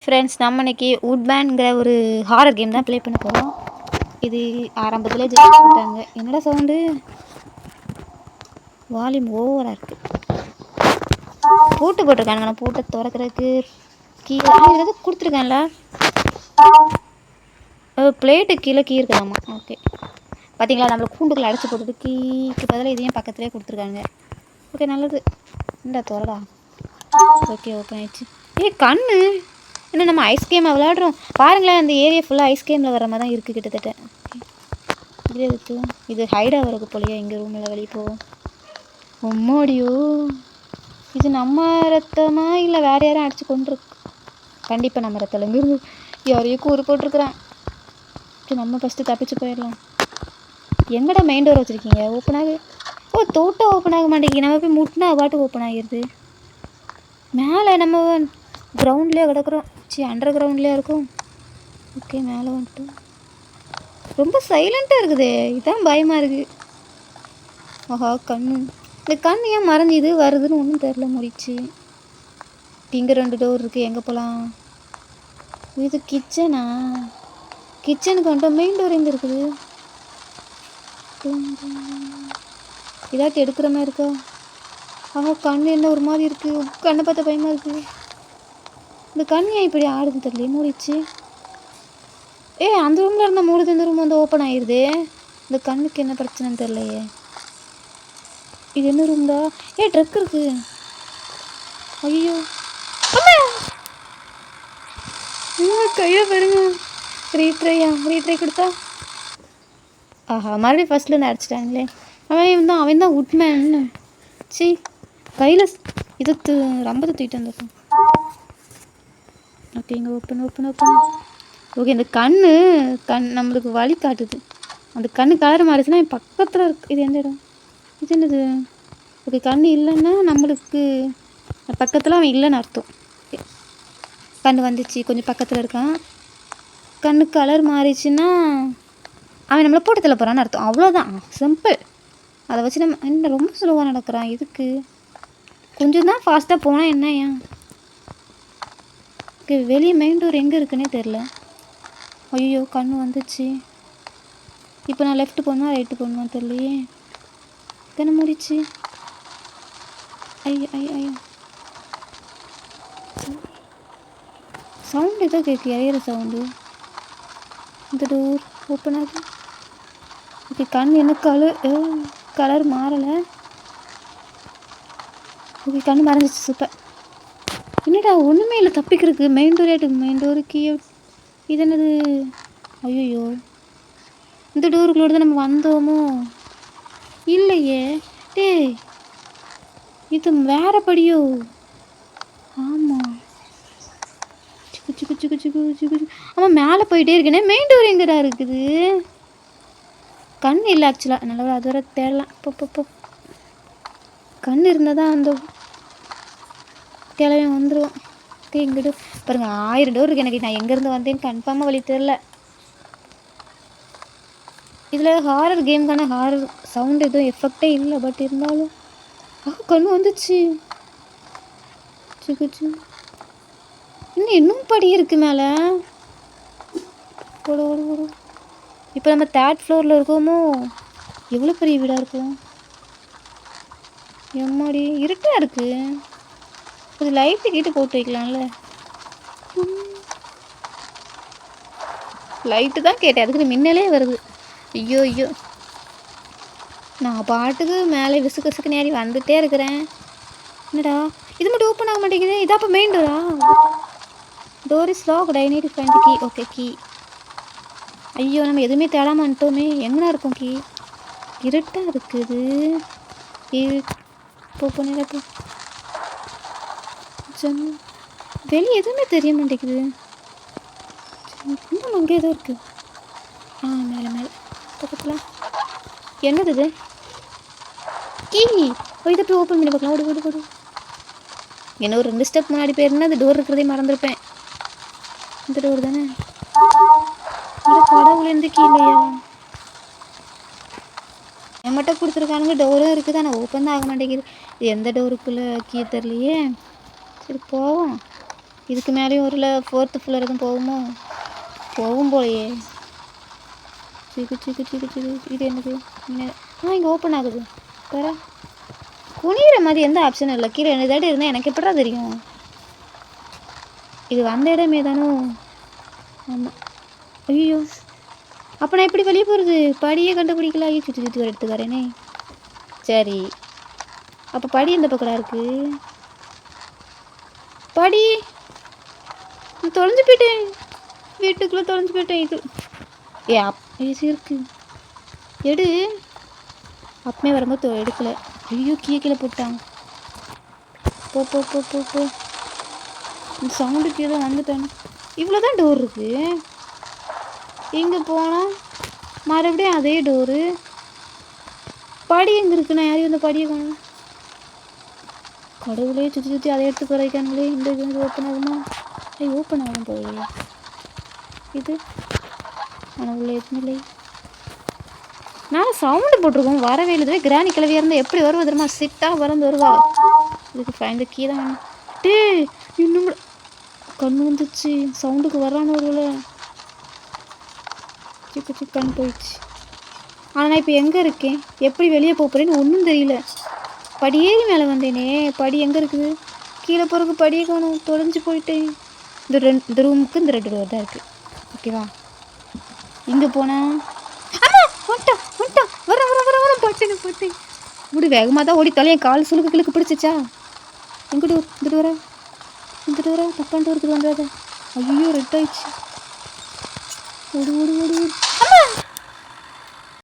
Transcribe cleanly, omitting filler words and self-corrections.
Friends, நம்ம இன்னைக்கு வுட்மேன்ங்கிற ஒரு ஹாரர் கேம் தான் ப்ளே பண்ண போகிறோம். இது ஆரம்பத்தில் ஜெயிச்சு போட்டாங்க. என்னடா சவுண்டு? வால்யூம் ஓவராக இருக்குது. பூட்டு போட்டிருக்கானுங்க. நான் பூட்டை திறக்கிறதுக்கு கீழே ஏதாவது கொடுத்துருக்கேன்ல. பிளேட்டு கீழே கீ இருக்குதாம்மா. ஓகே, பார்த்தீங்களா, நம்மளை கூண்டுக்குள்ள அடைச்சி போட்டுட்டு கீக்கு பதிலாக இதையும் பக்கத்துலேயே கொடுத்துருக்காங்க. ஓகே, நல்லது. இந்தா திறடா. ஓகே, ஓப்பன் ஆயிடுச்சு. கண்ணு என்ன, நம்ம ஐஸ் கேமை விளையாடுறோம் பாருங்களேன். அந்த ஏரியா ஃபுல்லாக ஐஸ் கேமில் வர மாதிரி தான் இருக்குது கிட்டத்தட்ட. இதே எடுத்து இது ஹைடாக வரக்கு போலையா? எங்கள் ரூமில் வெளியே போவோம். உம்மோடியோ, இது நம்ம ரத்தமா இல்லை வேறு யாரும் அடிச்சு கொண்டுருக்கு? கண்டிப்பாக நம்ம ரத்தம். யாரையும் கூறு போட்டிருக்குறான். நம்ம ஃபஸ்ட்டு தப்பிச்சு போயிடலாம். எங்கடா மெயின் டோர் வச்சுருக்கீங்க? ஓப்பன் ஆகு. ஓ, தோட்டம் ஓப்பன் ஆக மாட்டேங்குது. நம்ம போய் முட்டினா பாட்டு ஓப்பன் ஆகிடுது. மேலே நம்ம கிரவுண்ட்லேயே கிடக்குறோம். அண்டர் கிரவுண்ட்லேயே இருக்கும். ஓகே, மேலே வந்துட்டோம். ரொம்ப சைலண்ட்டாக இருக்குதே, இதுதான் பயமாக இருக்குது. ஆஹா, கண்ணு. இந்த கண் ஏன் மறைஞ்சிது வருதுன்னு ஒன்றும் தெரில. முடிச்சு இங்கே 2 டோர் இருக்குது. எங்கே போகலாம்? இது கிச்சனா? கிச்சனுக்கு வந்துட்டோம். மெயின் டோர் எங்கே இருக்குது? இதாட்டி எடுக்கிற மாதிரி இருக்கா? ஆஹா, கண் என்ன ஒரு மாதிரி இருக்குது. கண்ணை பார்த்தா பயமாக இருக்குது. இந்த கண் ஏன் இப்படி ஆடுதுன்னு தெரியல. மூடிச்சு. அந்த ரூமில் இருந்தால் மூடுது, இந்த ரூம் வந்து ஓப்பன் ஆகிடுது. இந்த கண்ணுக்கு என்ன பிரச்சனைன்னு தெரியலையே. இது என்ன ரூம் தான்? ட்ரக் இருக்கு. ஐயோ, கையை பாருங்க. ரீட்ரை கொடுத்தா. ஆஹா, மறுபடியும் ஃபஸ்ட்லேருந்து அடிச்சிட்டாங்களே. அவன் தான் வுட்மேன். சி, கையில் இது ரம்பத்தை தூக்கிட்டு வந்துருக்கோம். ஓகே, இங்கே ஓப்பன். ஓகே, இந்த கண் நம்மளுக்கு வழி காட்டுது. அந்த கண்ணு கலர் மாறிச்சுன்னா என் பக்கத்தில் இருக்குது. இது எந்த இடம்? இது என்னது? ஓகே, கண் இல்லைன்னா நம்மளுக்கு பக்கத்தில் அவன் இல்லைன்னு அர்த்தம். கண் வந்துச்சு, கொஞ்சம் பக்கத்தில் இருக்கான். கண்ணு கலர் மாறிச்சுன்னா அவன் நம்மளை போட்டத்தில் போகிறான்னு அர்த்தம். அவ்வளோதான், சிம்பிள். அதை வச்சு நம்ம என்ன ரொம்ப ஸ்லோவாக நடக்கிறான். இதுக்கு கொஞ்சம் தான் ஃபாஸ்ட்டாக போனால் என்ன ஏன்? ஓகே, வெளியே மெயின் டோர் எங்கே இருக்குன்னே தெரில. ஐயோ, கண்ணு வந்துச்சு. இப்போ நான் லெஃப்ட் போகணுமா ரைட்டு போகணுமா தெரியலையே. கண்ணு முடிச்சு. ஐயோ, சவுண்டு ஏதோ கேட்கு, இறையிற சவுண்டு. இந்த டோர் ஓப்பன் ஆகுது. ஓகே, கண் என்ன கலர் மாறலை. ஓகே, கண் மறைஞ்சிச்சு. சூப்பர். என்னடா ஒன்றுமே இல்லை தப்பிக்கிறதுக்கு. மெயின் டோருக்கு இது என்னது? ஐயோ, இந்த டோருக்குள்ளோட தான் நம்ம வந்தோமோ? இல்லையே. இது வேற படியோ? ஆமாம். ஆமாம், மேலே போயிட்டே இருக்கேனே. மெயின் டோர் எங்கடா இருக்குது? கண் இல்லை ஆக்சுவலாக. நல்ல அது வர தேடலாம். போ கண் இருந்தால் தான் அந்த கிளம்பி வந்துடுவோம். எங்கே டோர் பாருங்கள், 1000 டோர் இருக்குது எனக்கு. நான் எங்கேருந்து வந்தேன்னு கன்ஃபார்மாக வழி தெரில. இதில் ஹாரர் கேமுக்கான ஹாரர் சவுண்டு எதுவும் எஃபெக்டே இல்லை. பட் இருந்தாலும் கண்ணு வந்துச்சு. இன்னும் படி இருக்குது மேலே. ஓடு. இப்போ நம்ம 3rd ஃப்ளோரில் இருக்கோமோ? எவ்வளோ பெரிய வீடாக இருக்கும். எம்மாடி, இருட்டாக இருக்குது. கொஞ்சம் லைட்டு கீட்டு போட்டு வைக்கலாம்ல. லைட்டு தான் கேட்டேன், அதுக்கு மின்னலே வருது. ஐயோ, நான் பாட்டுக்கு மேலே விசுக்கு நேரி வந்துகிட்டே இருக்கிறேன். என்னடா இது மட்டும் ஓப்பன் ஆக மாட்டேங்குது? இதான் அப்போ மெயின் டோரா? Door is locked. I need to find key. Okay, key. ஐயோ, நம்ம எதுவுமே தேடாமல் வந்துட்டோமே. எங்கடா இருக்கும் கீ? இருட்டாக இருக்குது. போ வெளியே எதுவுமே தெரிய மாட்டேங்குது. இன்னும் அங்கே ஏதோ இருக்குது. மேலே பக்கத்தில் என்னது இது? கீ. இதை போய் ஓப்பன் பண்ணி பார்க்கலாம். ஓடு. என்ன ஒரு 2 ஸ்டெப் முன்னாடி போயிருந்தா அந்த டோர் இருக்கிறதே மறந்துருப்பேன். இந்த டோர் தானே? கடவுள் எந்த கீ இல்லையா? என் மட்டும் கொடுத்துருக்கானுங்க. டோரும் இருக்குது, ஆனால் ஓப்பன் தான் ஆக மாட்டேங்குது. எந்த டோருக்குள்ளே கீ தெரியலையே. சரி, போவோம். இதுக்கு மேலேயும் ஒரு 4th ஃப்ளோர் எதுவும் போகுமோ? போகும் போலையே. சீக்கு இது என்னது? இங்கே ஓப்பன் ஆகுது வேற. குனிகிற மாதிரி எந்த ஆப்ஷனும் இல்லை. கீழே என்ன இதாட்டி இருந்தால் எனக்கு எப்படா தெரியும்? இது வந்த இடமே தானோ? ஆமாம். ஐயோ, அப்போ நான் எப்படி வெளியே போகிறது? படியே கண்டுபிடிக்கல. ஐயோ, சுற்றி வர எடுத்துக்காரேனே. சரி, அப்போ படி எந்த பக்கடா இருக்குது? படி தொலைஞ்சு போயிட்டேன். வீட்டுக்குள்ளே தொலைஞ்சு போயிட்டேன். இது ஏசி இருக்கு. எடு. அப்பமே வரும்போது எடுக்கலை. ஐயோ, கீழே போட்டாங்க. போ போ போ போ போ. இந்த சவுண்டுக்கு ஏதோ வந்துட்டானே. இவ்வளோ தான் டோர் இருக்குது. இங்கே போனால் மறுபடியும் அதே டோரு. படி எங்கே இருக்குண்ணா? யாரையும் இந்த படியை காணும். கடவுளே, சுற்றி அதை எடுத்து குறைக்கானுங்களே. இந்த இது ஓப்பன் ஆகுமா? ஓப்பன் ஆகும் போய். இது ஆனால் உள்ள எதுவும் இல்லை. நான் சவுண்டு போட்டிருக்கோம், வரவே இல்லை. கிராணி கிளவியாக இருந்தால் எப்படி வருவா தெரியுமா? சிட்டாக பறந்து வருவா. இதுக்கு ஃபைன் கீ தான் வேணும். டே, இன்னும் கூட கண்ணு வந்துச்சு. சவுண்டுக்கு வரான்னு வருவல. கண் போயிடுச்சு. ஆனால் நான் இப்போ எங்கே இருக்கேன், எப்படி வெளியே போகிறேன்னு ஒன்றும் தெரியல. படியேறி மேலே வந்தேனே. படி எங்கே இருக்குது? கீழே போகிறக்கு படியே காணும். தொலைஞ்சு போயிட்டேன். இந்த ரூமுக்கு இந்த 2 டோர் தான் இருக்குது. ஓகேவா? இங்கே போனால் போட்டேன். இப்படி வேகமாக தான் ஓடி தலையை கால் சுழுக்கு கிழக்கு பிடிச்சிச்சா? எங்கிட்ட இங்கிட்டு வர தப்பான டோருக்கு வந்துடாத. ஐயோ, ரெட் ஆயிடுச்சு. ஓடு ஓடு ஓடு ஓடு.